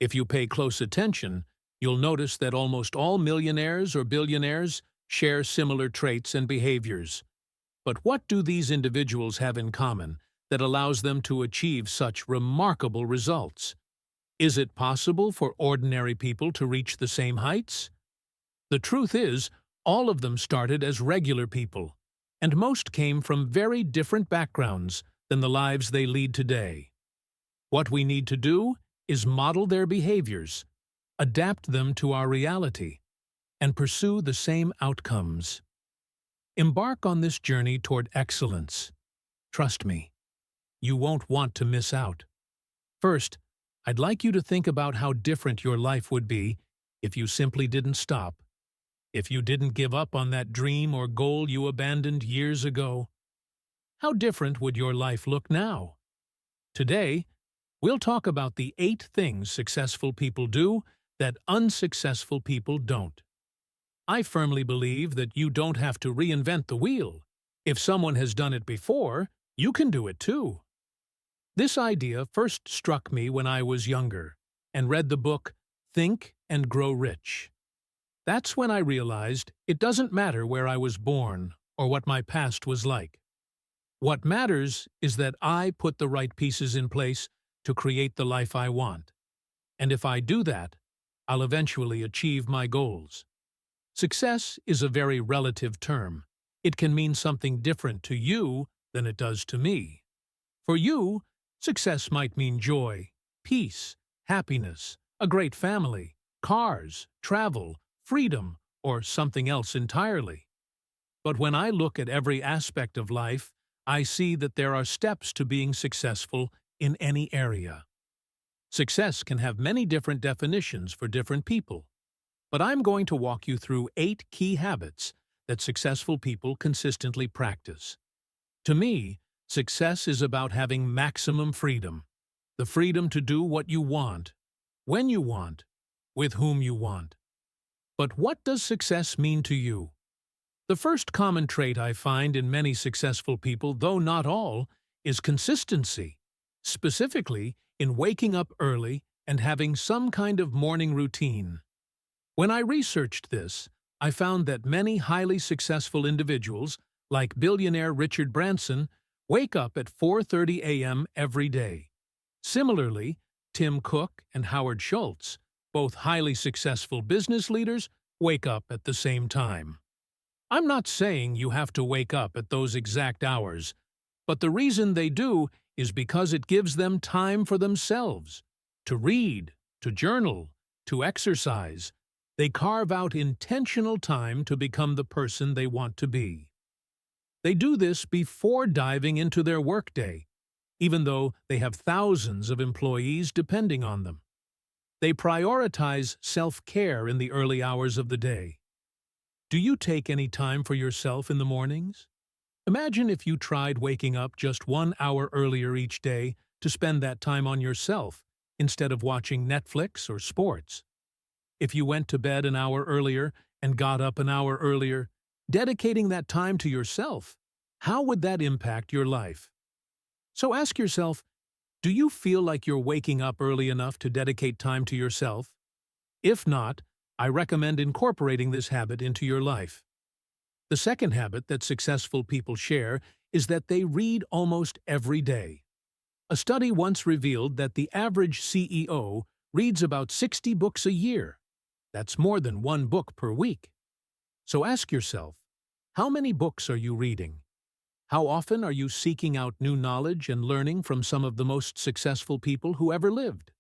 If you pay close attention, you'll notice that almost all millionaires or billionaires share similar traits and behaviors. But what do these individuals have in common that allows them to achieve such remarkable results? Is it possible for ordinary people to reach the same heights? The truth is, all of them started as regular people, and most came from very different backgrounds than the lives they lead today. What we need to do is model their behaviors, adapt them to our reality, and pursue the same outcomes. Embark on this journey toward excellence. Trust me, you won't want to miss out. First, I'd like you to think about how different your life would be if you simply didn't stop. If you didn't give up on that dream or goal you abandoned years ago. How different would your life look now? Today, we'll talk about the 8 things successful people do that unsuccessful people don't. I firmly believe that you don't have to reinvent the wheel. If someone has done it before, you can do it too. This idea first struck me when I was younger and read the book Think and Grow Rich. That's when I realized it doesn't matter where I was born or what my past was like. What matters is that I put the right pieces in place to create the life I want. And if I do that, I'll eventually achieve my goals. Success is a very relative term. It can mean something different to you than it does to me. For you, success might mean joy, peace, happiness, a great family, cars, travel, freedom, or something else entirely. But when I look at every aspect of life, I see that there are steps to being successful in any area. Success can have many different definitions for different people, but I'm going to walk you through 8 key habits that successful people consistently practice. To me, success is about having maximum freedom, the freedom to do what you want, when you want, with whom you want. But what does success mean to you? The first common trait I find in many successful people, though not all, is consistency, specifically in waking up early and having some kind of morning routine. When I researched this, I found that many highly successful individuals, like billionaire Richard Branson, wake up at 4:30 a.m. every day. Similarly, Tim Cook and Howard Schultz, both highly successful business leaders, wake up at the same time. I'm not saying you have to wake up at those exact hours, but the reason they do is because it gives them time for themselves, to read, to journal, to exercise. They carve out intentional time to become the person they want to be. They do this before diving into their workday, even though they have thousands of employees depending on them. They prioritize self-care in the early hours of the day. Do you take any time for yourself in the mornings? Imagine if you tried waking up just 1 hour earlier each day to spend that time on yourself instead of watching Netflix or sports. If you went to bed an hour earlier and got up an hour earlier, dedicating that time to yourself, how would that impact your life? So ask yourself, do you feel like you're waking up early enough to dedicate time to yourself? If not, I recommend incorporating this habit into your life. The second habit that successful people share is that they read almost every day. A study once revealed that the average CEO reads about 60 books a year. That's more than 1 book per week. So ask yourself, how many books are you reading? How often are you seeking out new knowledge and learning from some of the most successful people who ever lived?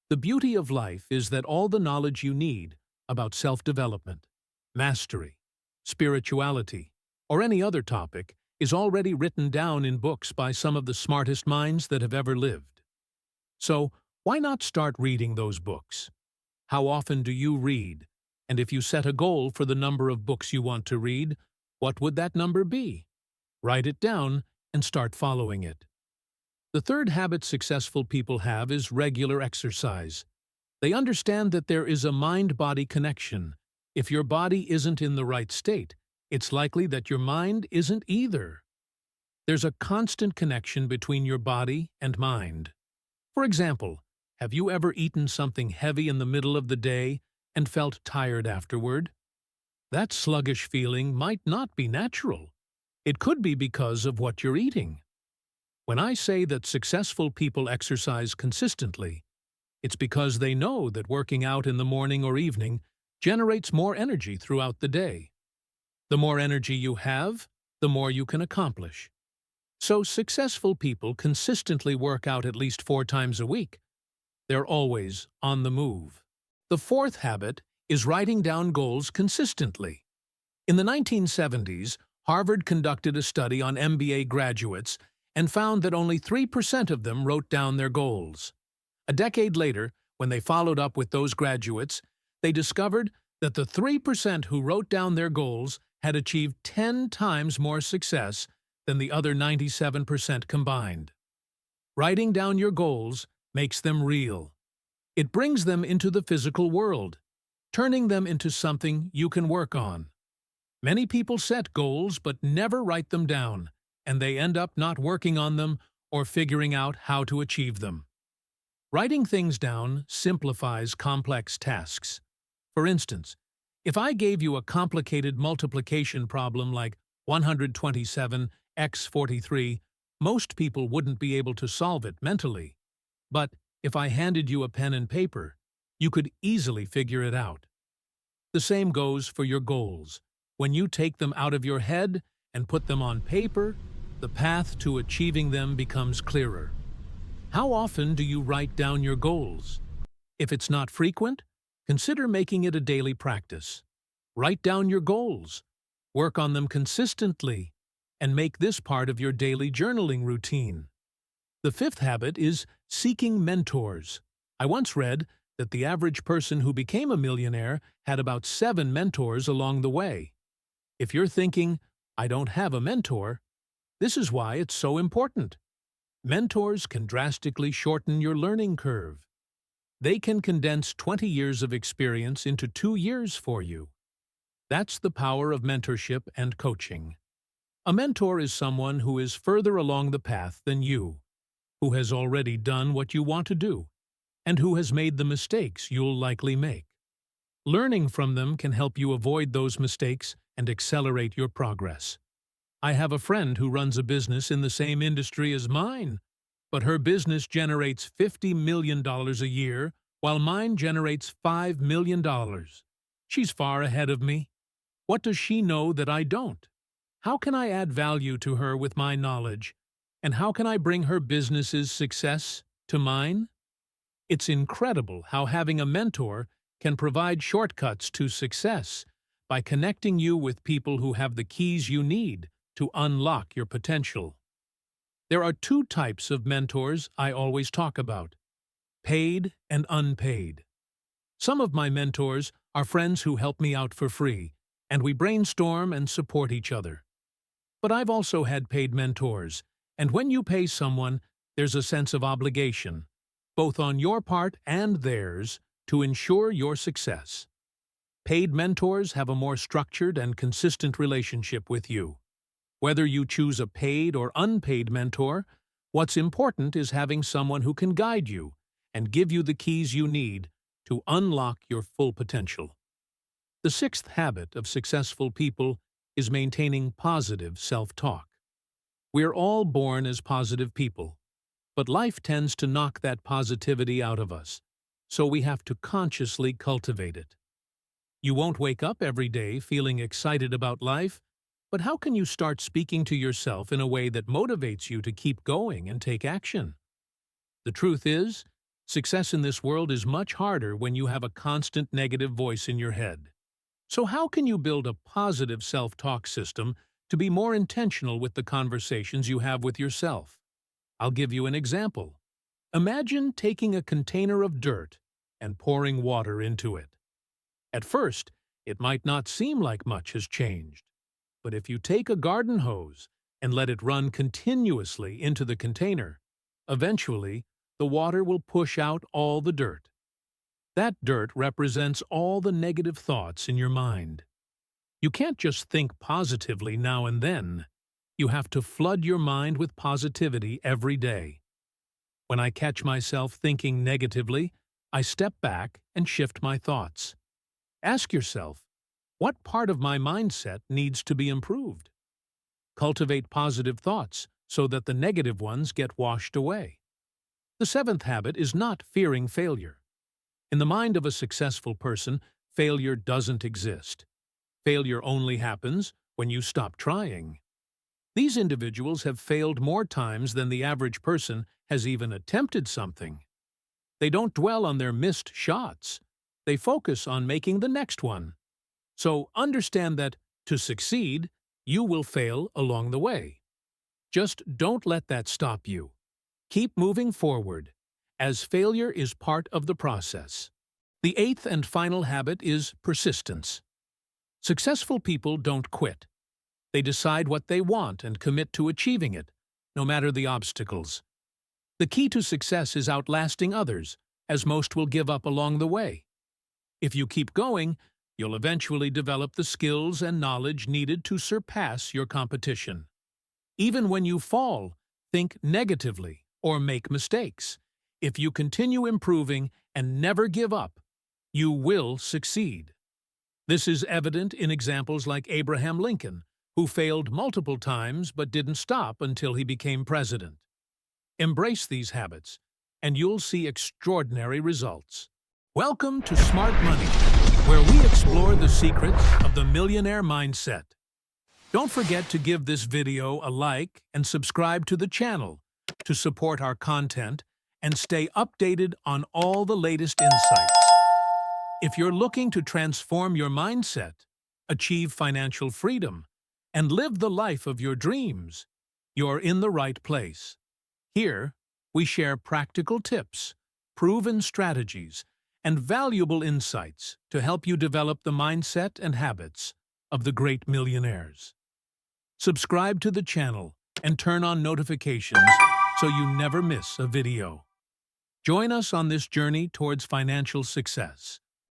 The beauty of life is that all the knowledge you need about self-development, mastery, spirituality, or any other topic is already written down in books by some of the smartest minds that have ever lived. So, why not start reading those books? How often do you read? And if you set a goal for the number of books you want to read, what would that number be? Write it down and start following it. The third habit successful people have is regular exercise. They understand that there is a mind-body connection. If your body isn't in the right state, it's likely that your mind isn't either. There's a constant connection between your body and mind. For example, Have you ever eaten something heavy in the middle of the day and felt tired afterward? That sluggish feeling might not be natural. It could be because of what you're eating. When I say that successful people exercise consistently, it's because they know that working out in the morning or evening generates more energy throughout the day. The more energy you have, the more you can accomplish. So successful people consistently work out at least 4 times a week. They're always on the move. The fourth habit is writing down goals consistently. In the 1970s, Harvard conducted a study on MBA graduates and found that only 3% of them wrote down their goals. A decade later, when they followed up with those graduates, they discovered that the 3% who wrote down their goals had achieved 10 times more success than the other 97% combined. Writing down your goals makes them real. It brings them into the physical world, turning them into something you can work on. Many people set goals but never write them down, and they end up not working on them or figuring out how to achieve them. Writing things down simplifies complex tasks. For instance, if I gave you a complicated multiplication problem like 127 x 43, most people wouldn't be able to solve it mentally. But if I handed you a pen and paper, you could easily figure it out. The same goes for your goals. When you take them out of your head and put them on paper, the path to achieving them becomes clearer. How often do you write down your goals? If it's not frequent, consider making it a daily practice. Write down your goals, work on them consistently, and make this part of your daily journaling routine. The fifth habit is seeking mentors. I once read that the average person who became a millionaire had about 7 mentors along the way. If you're thinking, I don't have a mentor, this is why it's so important. Mentors can drastically shorten your learning curve. They can condense 20 years of experience into 2 years for you. That's the power of mentorship and coaching. A mentor is someone who is further along the path than you, who has already done what you want to do, and who has made the mistakes you'll likely make. Learning from them can help you avoid those mistakes and accelerate your progress. I have a friend who runs a business in the same industry as mine, but her business generates $50 million a year, while mine generates $5 million. She's far ahead of me. What does she know that I don't? How can I add value to her with my knowledge? And how can I bring her business's success to mine? It's incredible how having a mentor can provide shortcuts to success by connecting you with people who have the keys you need to unlock your potential. There are 2 types of mentors I always talk about: paid and unpaid. Some of my mentors are friends who help me out for free, and we brainstorm and support each other. But I've also had paid mentors, and when you pay someone, there's a sense of obligation, both on your part and theirs, to ensure your success. Paid mentors have a more structured and consistent relationship with you. Whether you choose a paid or unpaid mentor, what's important is having someone who can guide you and give you the keys you need to unlock your full potential. The 6th habit of successful people is maintaining positive self-talk. We're all born as positive people, but life tends to knock that positivity out of us, so we have to consciously cultivate it. You won't wake up every day feeling excited about life, but how can you start speaking to yourself in a way that motivates you to keep going and take action? The truth is, success in this world is much harder when you have a constant negative voice in your head. So how can you build a positive self-talk system to be more intentional with the conversations you have with yourself? I'll give you an example. Imagine taking a container of dirt and pouring water into it. At first, it might not seem like much has changed. But if you take a garden hose and let it run continuously into the container, eventually the water will push out all the dirt. That dirt represents all the negative thoughts in your mind. You can't just think positively now and then. You have to flood your mind with positivity every day. When I catch myself thinking negatively, I step back and shift my thoughts. Ask yourself, what part of my mindset needs to be improved? Cultivate positive thoughts so that the negative ones get washed away. The seventh habit is not fearing failure. In the mind of a successful person, failure doesn't exist. Failure only happens when you stop trying. These individuals have failed more times than the average person has even attempted something. They don't dwell on their missed shots. They focus on making the next one. So understand that, to succeed, you will fail along the way. Just don't let that stop you. Keep moving forward, as failure is part of the process. The eighth and final habit is persistence. Successful people don't quit. They decide what they want and commit to achieving it, no matter the obstacles. The key to success is outlasting others, as most will give up along the way. If you keep going, you'll eventually develop the skills and knowledge needed to surpass your competition. Even when you fall, think negatively or make mistakes. If you continue improving and never give up, you will succeed. This is evident in examples like Abraham Lincoln, who failed multiple times but didn't stop until he became president. Embrace these habits, and you'll see extraordinary results. Welcome to Smart Money, where we explore the secrets of the millionaire mindset. Don't forget to give this video a like and subscribe to the channel to support our content and stay updated on all the latest insights. If you're looking to transform your mindset, achieve financial freedom, and live the life of your dreams, you're in the right place. Here, we share practical tips, proven strategies, and valuable insights to help you develop the mindset and habits of the great millionaires. Subscribe to the channel and turn on notifications so you never miss a video. Join us on this journey towards financial success.